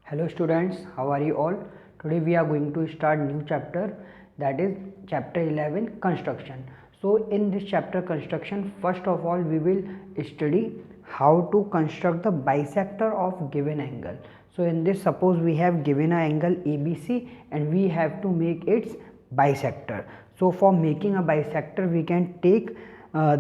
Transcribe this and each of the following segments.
Hello students, how are you all? Today we are going to start new chapter, that is chapter 11 construction. So in this chapter construction, first of all we will study how to construct the bisector of given angle. So in this, suppose we have given an angle ABC and we have to make its bisector. So for making a bisector we can take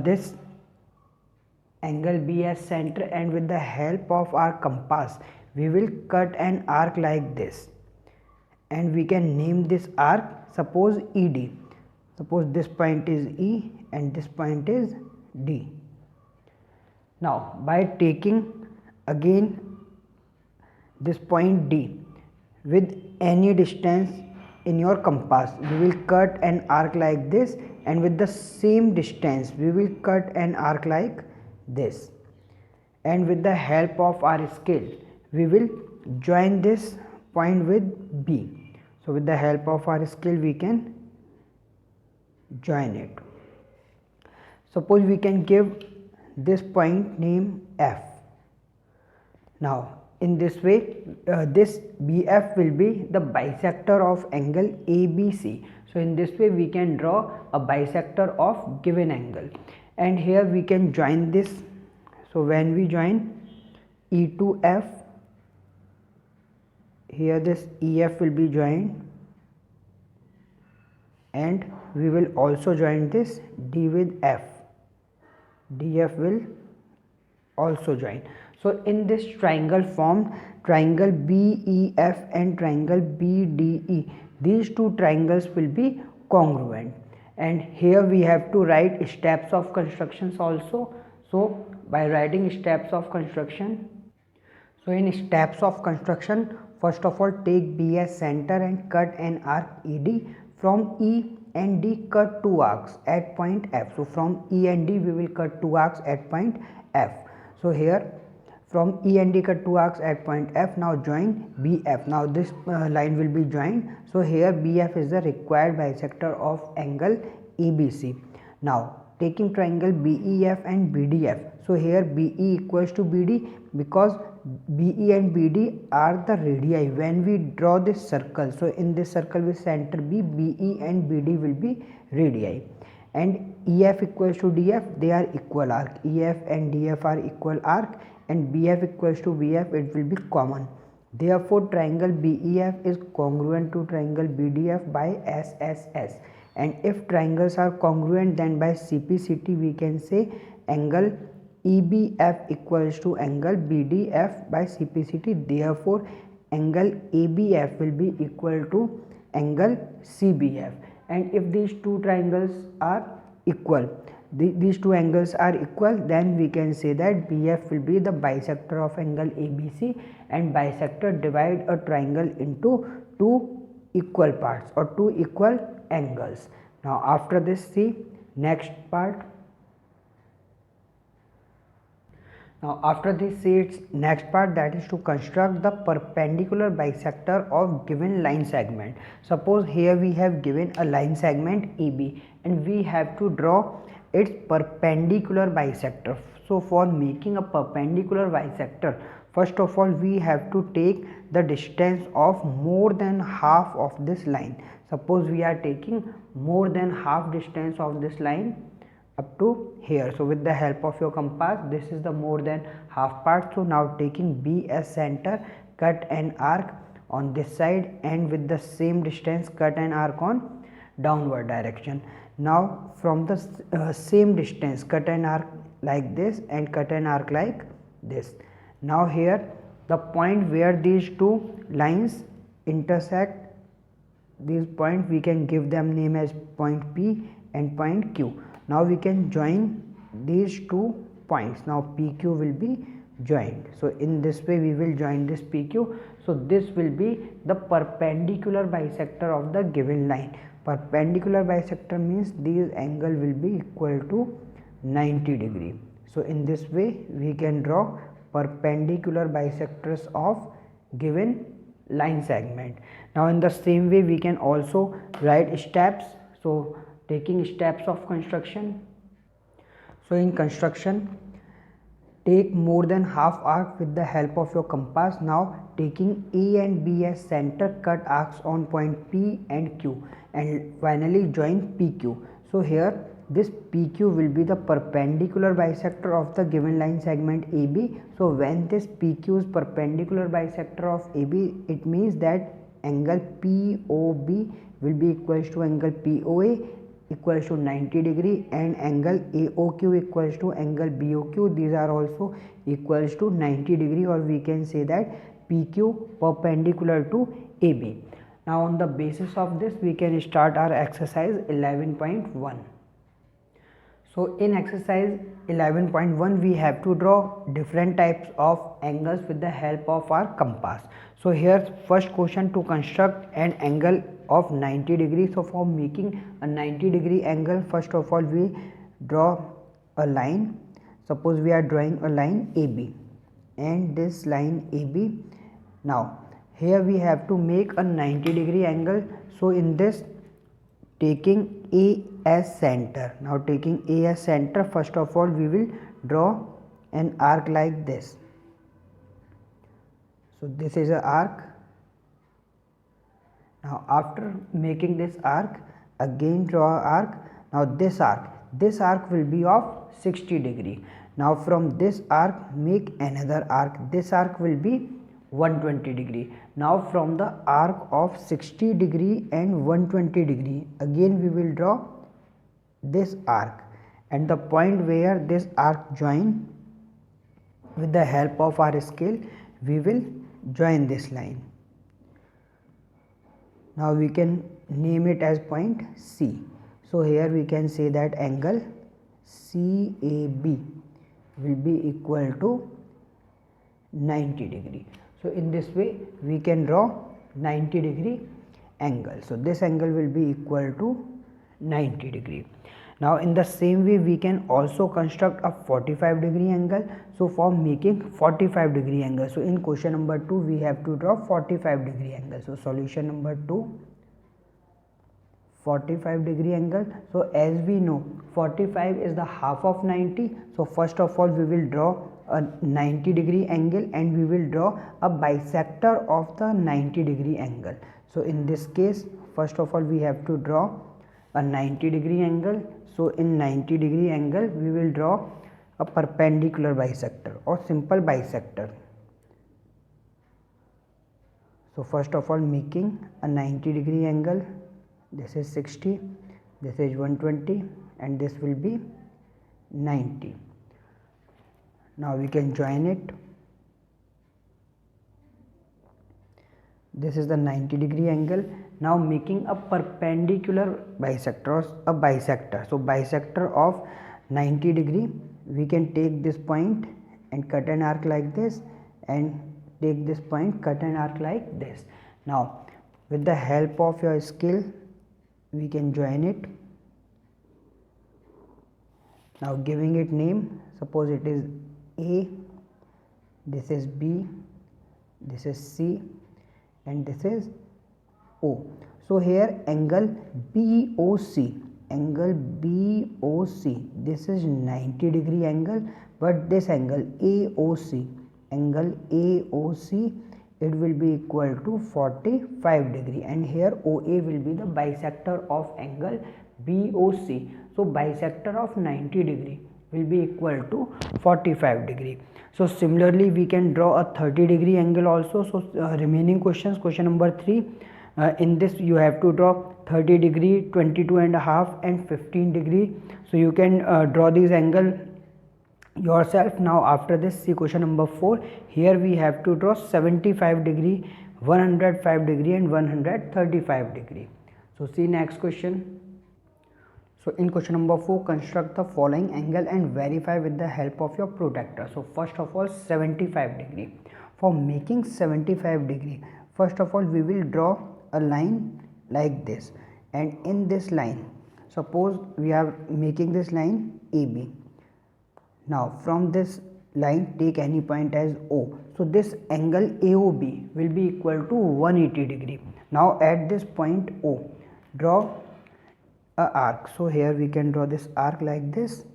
this angle B as center, and with the help of our compass we will cut an arc like this, and we can name this arc, suppose ED. Suppose this point is E and this point is D. Now by taking again this point D with any distance in your compass, we will cut an arc like this, and with the same distance we will cut an arc like this, and with the help of our scale we will join this point with B. So with the help of our scale we can join it. Suppose we can give this point name F. Now in this way this BF will be the bisector of angle ABC. So in this way we can draw a bisector of given angle, and here we can join this. So when we join E to F, here this EF will be joined, and we will also join this D with F. DF will also join. So in this triangle formed, triangle BEF and triangle BDE, these two triangles will be congruent, and here we have to write steps of constructions also. So by writing steps of construction, so in steps of construction, first of all take B as center and cut an arc ED. From E and D cut two arcs at point F. So from E and D we will cut two arcs at point F. So here from E and D cut two arcs at point F. Now join BF. Now this line will be joined. So here BF is the required bisector of angle ABC. Now taking triangle BEF and BDF. So here BE equals to BD, because BE and BD are the radii when we draw this circle. So in this circle with center B, BE and BD will be radii, and EF equals to DF, they are equal arc. EF and DF are equal arc, and BF equals to BF, it will be common. Therefore triangle BEF is congruent to triangle BDF by SSS, and if triangles are congruent, then by CPCT we can say angle EBF equals to angle BDF by CPCT. Therefore angle ABF will be equal to angle CBF, and if these two triangles are equal, these two angles are equal, then we can say that BF will be the bisector of angle ABC, and bisector divide a triangle into two equal parts or two equal angles. Now after this, see next part. Now after this, see its next part, that is to construct the perpendicular bisector of given line segment. Suppose here we have given a line segment EB and we have to draw its perpendicular bisector. So for making a perpendicular bisector, first of all we have to take the distance of more than half of this line. Suppose we are taking more than half distance of this line up to here. So with the help of your compass, this is the more than half part. So now taking B as center, cut an arc on this side, and with the same distance cut an arc on downward direction. Now from the same distance cut an arc like this and cut an arc like this. Now here the point where these two lines intersect, these points we can give them name as point P and point Q. Now we can join these two points. Now PQ will be joined. So in this way we will join this PQ. So this will be the perpendicular bisector of the given line. Perpendicular bisector means these angle will be equal to 90 degree. So in this way we can draw perpendicular bisectors of given line segment. Now in the same way we can also write steps. So taking steps of construction. So in construction, take more than half arc with the help of your compass. Now taking A and B as center, cut arcs on point P and Q, and finally join PQ. So here this PQ will be the perpendicular bisector of the given line segment AB. So when this PQ is perpendicular bisector of AB, it means that angle POB will be equals to angle POA equals to 90 degree, and angle AOQ equals to angle BOQ. These are also equals to 90 degree, or we can say that PQ perpendicular to AB. Now on the basis of this we can start our exercise 11.1. So in exercise 11.1 we have to draw different types of angles with the help of our compass. So here first question, to construct an angle of 90 degrees. So for making a 90 degree angle, first of all we draw a line. Suppose we are drawing a line AB, and this line AB. Now here we have to make a 90 degree angle. So in this, taking A as center, now taking A as center, first of all we will draw an arc like this. So this is an arc. Now after making this arc, again draw an arc. Now this arc will be of 60 degree. Now from this arc make another arc. This arc will be 120 degree. Now from the arc of 60 degree and 120 degree, again we will draw this arc, and the point where this arc join, with the help of our scale we will join this line. Now we can name it as point C. So here we can say that angle CAB will be equal to 90 degree. So in this way we can draw 90 degree angle. So this angle will be equal to 90 degree. Now in the same way we can also construct a 45 degree angle. So for making 45 degree angle, so in question number 2 we have to draw 45 degree angle. So solution number 2, 45 degree angle. So as we know 45 is the half of 90. So first of all we will draw a 90 degree angle, and we will draw a bisector of the 90 degree angle. So in this case first of all we have to draw a 90 degree angle. So in 90 degree angle we will draw a perpendicular bisector or simple bisector. So first of all making a 90 degree angle, this is 60, this is 120, and this will be 90. Now we can join it. This is the 90 degree angle. Now making a perpendicular bisector or a bisector. So bisector of 90 degree, we can take this point and cut an arc like this, and take this point, cut an arc like this. Now with the help of your skill we can join it. Now giving it name, suppose it is A, this is B, this is C, and this is O. So here angle BOC, this is 90 degree angle, but this angle AOC, it will be equal to 45 degree, and here OA will be the bisector of angle BOC. So bisector of 90 degree will be equal to 45 degree. So similarly we can draw a 30 degree angle also. So remaining questions, question number 3, in this you have to draw 30 degree, 22 and a half, and 15 degree. So you can draw these angle yourself. Now after this, see question number 4. Here we have to draw 75 degree, 105 degree, and 135 degree. So see next question. So in question number 4, construct the following angle and verify with the help of your protractor. So first of all 75 degree. For making 75 degree, first of all we will draw a line like this, and in this line, suppose we are making this line AB. Now from this line take any point as O. So this angle AOB will be equal to 180 degree. Now at this point O, draw a arc. So here we can draw this arc like this.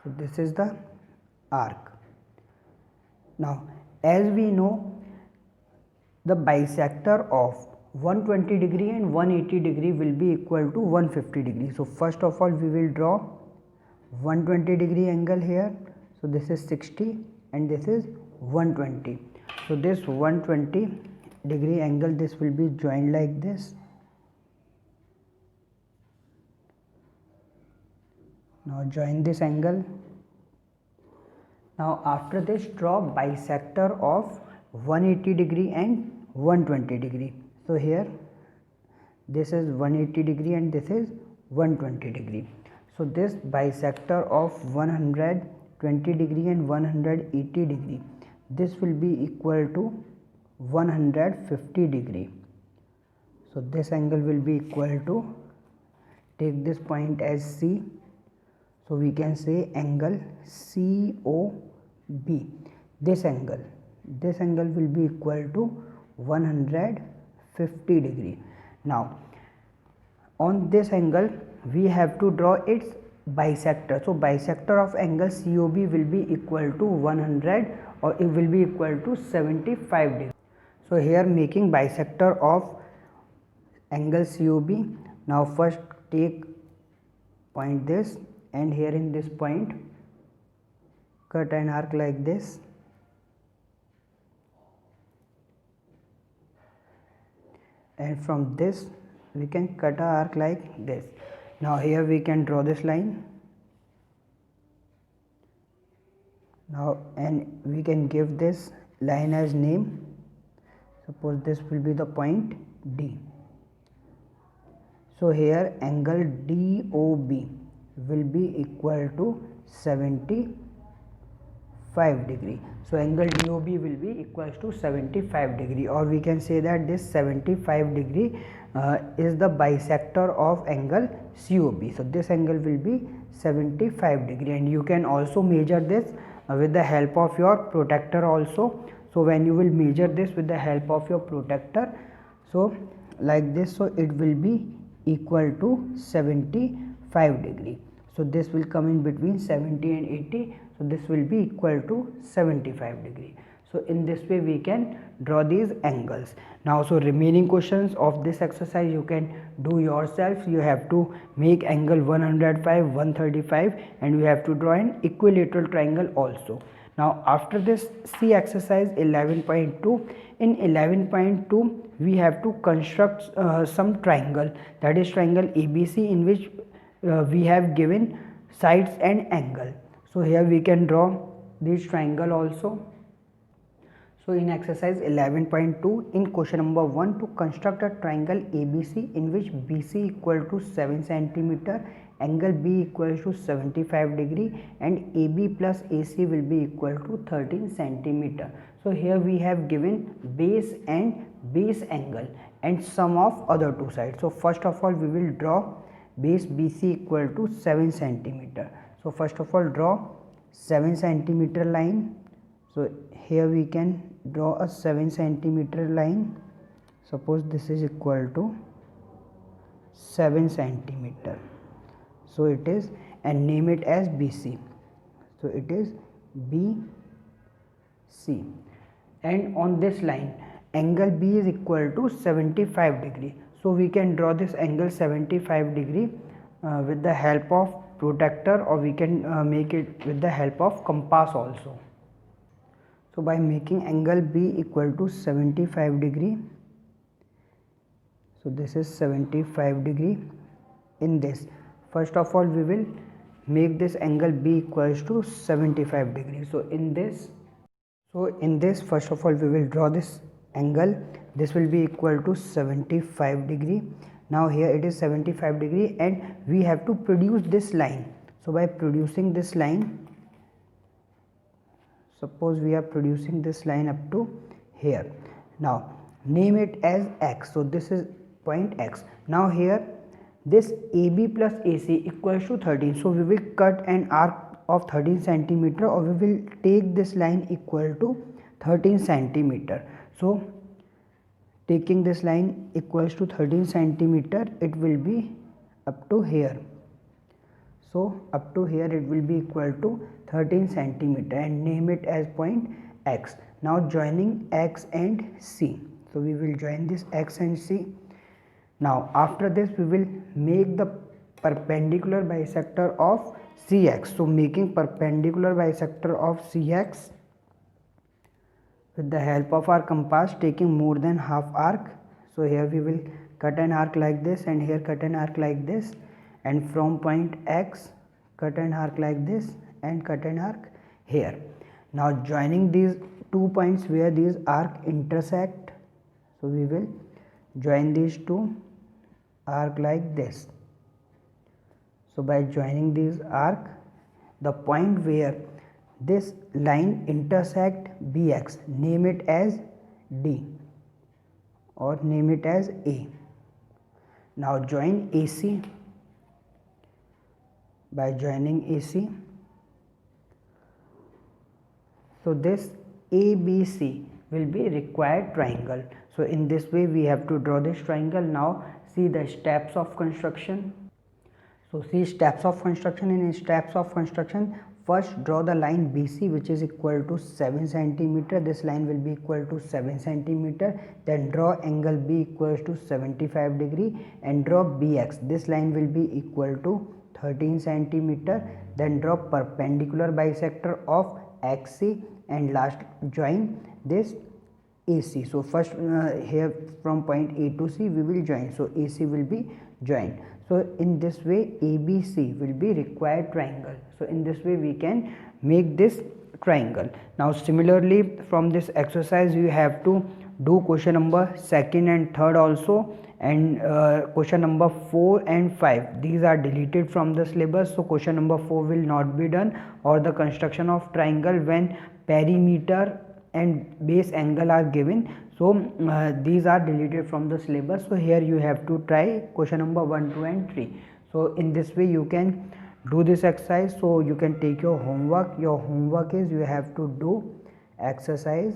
So this is the arc. Now as we know, the bisector of 120 degree and 180 degree will be equal to 150 degree. So first of all we will draw 120 degree angle here. So this is 60 and this is 120. So this 120 degree angle, this will be joined like this. Now join this angle. Now after this, draw bisector of 180 degree and 120 degree. So here this is 180 degree and this is 120 degree. So this bisector of 120 degree and 180 degree, this will be equal to 150 degree. So this angle will be equal to, take this point as C. So we can say angle COB. This angle will be equal to 150 degree. Now on this angle we have to draw its bisector. So bisector of angle COB will be equal to 100, or it will be equal to 75 degree. So here making bisector of angle COB. Now first take point this, and here in this point cut an arc like this, and from this we can cut an arc like this. Now here we can draw this line. Now and we can give this line as name. Suppose this will be the point D. So here angle DOB will be equal to 75 degree. So angle DOB will be equals to 75 degree, or we can say that this 75 degree is the bisector of angle COB. So this angle will be 75 degree, and you can also measure this with the help of your protractor also. So when you will measure this with the help of your protractor, so like this, so it will be equal to 75 degree. So this will come in between 70 and 80. So this will be equal to 75 degree. So in this way we can draw these angles. Now so remaining questions of this exercise you can do yourself. You have to make angle 105, 135, and you have to draw an equilateral triangle also. Now after this, see exercise 11.2. In 11.2 we have to construct some triangle, that is triangle ABC, in which we have given sides and angle. So here we can draw this triangle also. So in exercise 11.2, in question number 1, to construct a triangle ABC in which BC equal to 7 cm, angle B equals to 75 degree, and AB plus AC will be equal to 13 cm. So here we have given base and base angle and sum of other two sides. So first of all we will draw base BC equal to 7 cm. So first of all draw 7 cm line. So here we can draw a 7 cm line. Suppose this is equal to 7 cm. So it is, and name it as BC. So it is BC, and on this line angle B is equal to 75 degree. So we can draw this angle 75 degree with the help of protractor, or we can make it with the help of compass also. So by making angle B equal to 75 degree, so this is 75 degree. In this, first of all we will make this angle B equals to 75 degree. So in this first of all we will draw this angle. This will be equal to 75 degree. Now here it is 75 degree and we have to produce this line. So by producing this line, suppose we are producing this line up to here. Now name it as X. So this is point X. Now here this AB plus AC equals to 13. So we will cut an arc of 13 cm, or we will take this line equal to 13 cm. So taking this line equals to 13 cm, it will be up to here. So up to here it will be equal to 13 centimeter and name it as point X. Now joining X and C. So we will join this X and C. Now after this we will make the perpendicular bisector of CX. So making perpendicular bisector of CX with the help of our compass, taking more than half arc. So here we will cut an arc like this and here cut an arc like this, and from point X cut an arc like this and cut an arc here. Now joining these 2 points where these arc intersect, so we will join these two arc like this. So by joining these arc, the point where this line intersect BX, name it as D or name it as A. Now join AC. By joining AC, so this ABC will be required triangle. So in this way we have to draw this triangle. Now see the steps of construction. So see steps of construction. In steps of construction, first draw the line BC which is equal to 7 centimeter. This line will be equal to 7 centimeter. Then draw angle B equals to 75 degree and draw BX. This line will be equal to 13 centimeter. Then draw perpendicular bisector of XC and last join this AC. So first here from point A to C we will join. So AC will be joined. So in this way ABC will be required triangle. So in this way we can make this triangle. Now similarly from this exercise you have to do question number 2nd and 3rd also, and question number 4 and 5 these are deleted from the syllabus. So question number 4 will not be done, or the construction of triangle when perimeter and base angle are given. So these are deleted from the syllabus. So here you have to try question number 1, 2 and 3. So in this way you can do this exercise. So you can take your homework. Your homework is you have to do exercise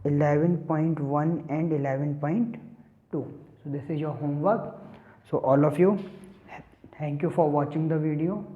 11.1 and 11.2. So this is your homework. So all of you, thank you for watching the video.